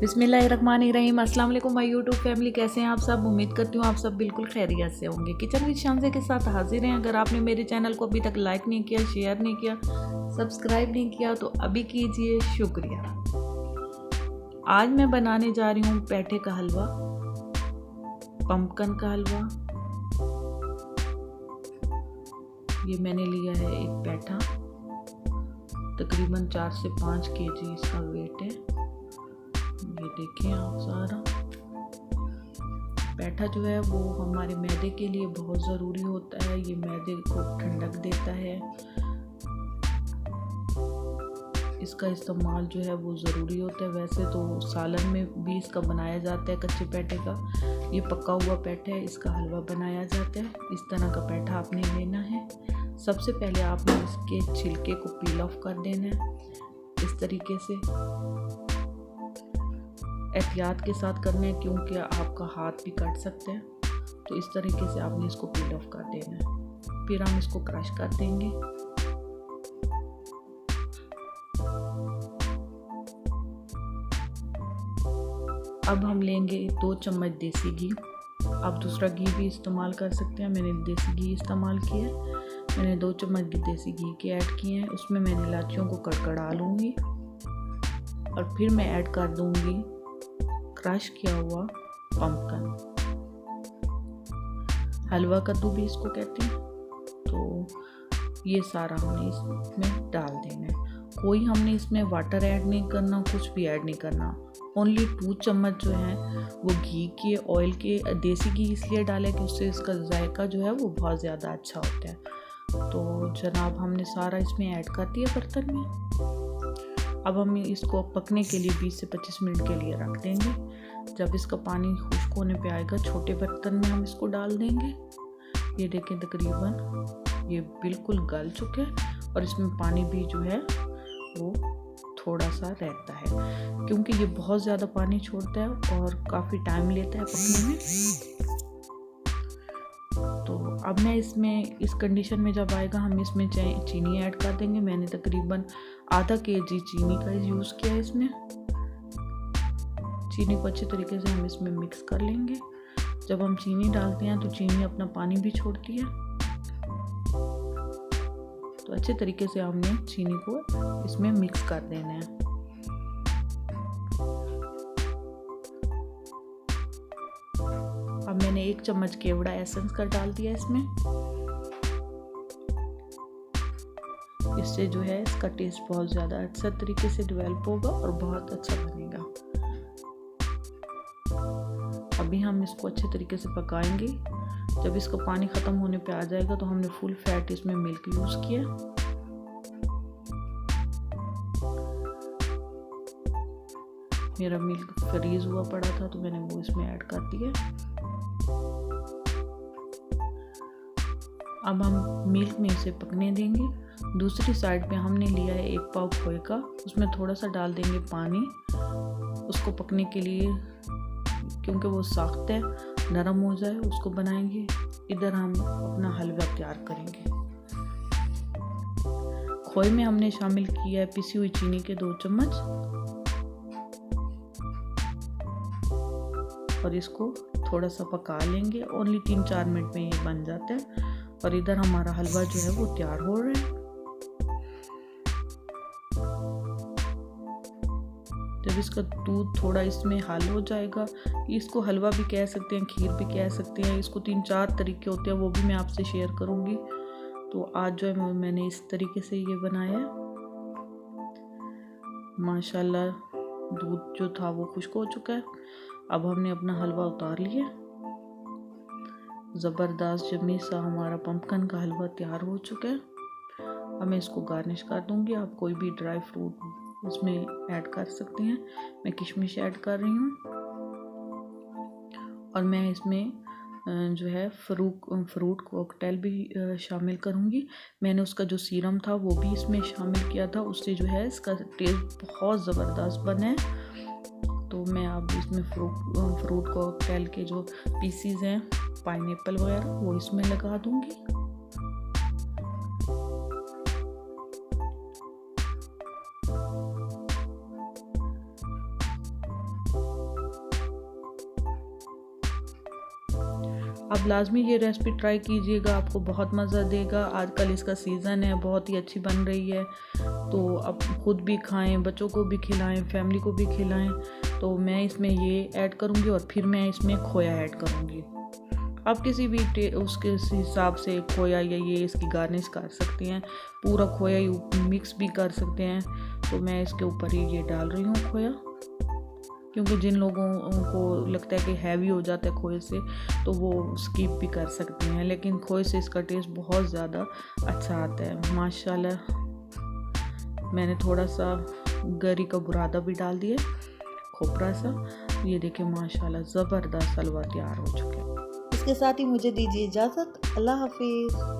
बिस्मिल्लाहिर्रहमानिर्रहीम। अस्सलाम वालेकुम माय यूट्यूब फैमिली, कैसे हैं आप सब। उम्मीद करती हूँ आप सब बिल्कुल खैरियत से होंगे। किचन विद शामज़ा के साथ हाजिर हैं। अगर आपने मेरे चैनल को अभी तक लाइक नहीं किया, शेयर नहीं किया, सब्सक्राइब नहीं किया तो अभी कीजिए, शुक्रिया। आज मैं बनाने जा रही हूँ पेठे का हलवा, पम्पकन का हलवा। ये मैंने लिया है एक पेठा, तकरीबन 4 से 5 केजी इसका वेट है। ये देखें आप, सारा पेठा जो है वो हमारे मैदे के लिए बहुत ज़रूरी होता है। ये मैदे को ठंडक देता है, इसका इस्तेमाल जो है वो ज़रूरी होता है। वैसे तो सालन में भी इसका बनाया जाता है कच्चे पेठे का। ये पका हुआ पेठा है, इसका हलवा बनाया जाता है। इस तरह का पेठा आपने लेना है। सबसे पहले आपने इसके छिलके को पील ऑफ कर देना है इस तरीके से। एहतियात के साथ करना है क्योंकि आपका हाथ भी कट सकता है। तो इस तरीके से आपने इसको पील ऑफ कर देना है। फिर हम इसको क्रश कर देंगे। अब हम लेंगे 2 चम्मच देसी घी। आप दूसरा घी भी इस्तेमाल कर सकते हैं। मैंने देसी घी इस्तेमाल किया है। मैंने 2 चम्मच देसी घी के ऐड किए हैं। उसमें मैंने इलायचियों को कड़कड़ा लूँगी और फिर मैं ऐड कर दूँगी क्रश किया हुआ पम्पकन। हलवा कद्दू भी इसको कहते हैं। तो ये सारा हमने इसमें डाल देना है। कोई हमने इसमें वाटर ऐड नहीं करना, कुछ भी ऐड नहीं करना। ओनली 2 चम्मच जो है वो घी के, ऑयल के, देसी घी इसलिए डालें कि उससे इसका जायका जो है वो बहुत ज़्यादा अच्छा होता है। तो जनाब हमने सारा इसमें ऐड कर दिया बर्तन में। अब हम इसको पकने के लिए 20 से 25 मिनट के लिए रख देंगे। जब इसका पानी खुश्क होने पे आएगा, छोटे बर्तन में हम इसको डाल देंगे। ये देखें, तकरीबन ये बिल्कुल गल चुके हैं और इसमें पानी भी जो है वो थोड़ा सा रहता है क्योंकि ये बहुत ज़्यादा पानी छोड़ता है और काफ़ी टाइम लेता है पकने में। तो अब मैं इसमें इस कंडीशन में जब आएगा हम इसमें चीनी ऐड कर देंगे। मैंने तकरीबन आधा केजी चीनी का यूज़ किया है इसमें। चीनी को अच्छे तरीके से हम इसमें मिक्स कर लेंगे। जब हम चीनी डालते हैं तो चीनी अपना पानी भी छोड़ती है। तो अच्छे तरीके से हमने चीनी को इसमें मिक्स कर देना है। अब मैंने 1 चम्मच केवड़ा एसेंस का डाल दिया इसमें। इससे जो है इसका टेस्ट बहुत ज़्यादा अच्छा तरीके से डेवलप होगा और बहुत अच्छा बनेगा। अभी हम इसको अच्छे तरीके से पकाएंगे। जब इसका पानी ख़त्म होने पे आ जाएगा तो हमने फुल फैट इसमें मिल्क यूज़ किया। मेरा मिल्क फ्रीज हुआ पड़ा था तो मैंने वो इसमें ऐड कर दिया। अब हम मिल्क में इसे पकने देंगे। दूसरी साइड पे हमने लिया है 1 पाव खोए का, उसमें थोड़ा सा डाल देंगे पानी उसको पकने के लिए क्योंकि वो सख्त है, नरम हो जाए उसको बनाएंगे। इधर हम अपना हलवा तैयार करेंगे। खोए में हमने शामिल किया है पिसी हुई चीनी के 2 चम्मच और इसको थोड़ा सा पका लेंगे। ओनली 3-4 मिनट में ये बन जाता है और इधर हमारा हलवा जो है वो तैयार हो रहा है। जब इसका दूध थोड़ा इसमें हल हो जाएगा, इसको हलवा भी कह सकते हैं, खीर भी कह सकते हैं, इसको 3-4 तरीके होते हैं, वो भी मैं आपसे शेयर करूंगी। तो आज जो है मैंने इस तरीके से ये बनाया। माशाल्लाह दूध जो था वो खुश्क हो चुका है। अब हमने अपना हलवा उतार लिया। ज़बरदस्त जमी सा हमारा पम्पकन का हलवा तैयार हो चुका है। अब मैं इसको गार्निश कर दूंगी। आप कोई भी ड्राई फ्रूट उसमें ऐड कर सकते हैं। मैं किशमिश ऐड कर रही हूँ और मैं इसमें जो है फ्रूट कॉकटेल भी शामिल करूँगी। मैंने उसका जो सीरम था वो भी इसमें शामिल किया था, उससे जो है इसका टेस्ट बहुत ज़बरदस्त बना है। तो मैं अब इसमें फ्रूट कॉकटेल के जो पीसीज हैं, पाइनएप्पल वगैरह, वो इसमें लगा दूँगी। आप लाजमी ये रेसिपी ट्राई कीजिएगा, आपको बहुत मज़ा देगा। आजकल इसका सीज़न है, बहुत ही अच्छी बन रही है, तो आप ख़ुद भी खाएं, बच्चों को भी खिलाएं, फैमिली को भी खिलाएं। तो मैं इसमें ये ऐड करूँगी और फिर मैं इसमें खोया ऐड करूँगी। आप किसी भी उसके हिसाब से खोया या ये इसकी गार्निश कर सकती हैं, पूरा खोया मिक्स भी कर सकते हैं। तो मैं इसके ऊपर ही ये डाल रही हूँ खोया, क्योंकि जिन लोगों को लगता है कि हैवी हो जाता है खोए से, तो वो स्किप भी कर सकते हैं, लेकिन खोए से इसका टेस्ट बहुत ज़्यादा अच्छा आता है माशाल्लाह। मैंने थोड़ा सा गरी का बुरादा भी डाल दिया, खोपरा सा। ये देखिए माशाल्लाह ज़बरदस्त हलवा तैयार हो चुका है। इसके साथ ही मुझे दीजिए इजाज़त। अल्लाह हाफिज़।